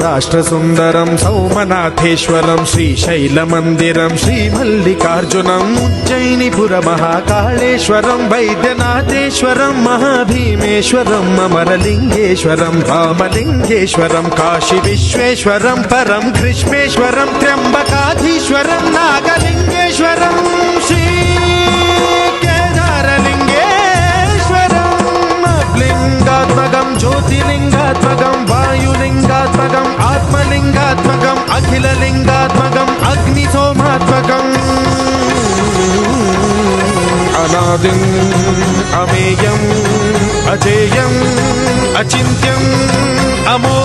సౌరాష్ట్రసుందరం సౌమనాథేశ్వరం శ్రీశైలమందిరం శ్రీమల్లికార్జునం ఉజ్జయినిపురమహాకాళేశ్వరం వైద్యనాథేశ్వరం మహాభీమేశ్వరం అమరలింగేశ్వరం రామలింగేశ్వరం కాశీ విశ్వేశ్వరం పరం కృష్ణేశ్వరం త్ర్యంబకాధీశ్వరం నాగలింగేశ్వరం శ్రీ లింగాత్మకం జ్యోతిలింగాత్మకం వాయులింగాత్మకం ఆత్మలింగాత్మకం అఖిలలింగాత్మకం అగ్నిసోమాత్మకం అనాదిం అమేయం అజేయం అచింత్యం అమో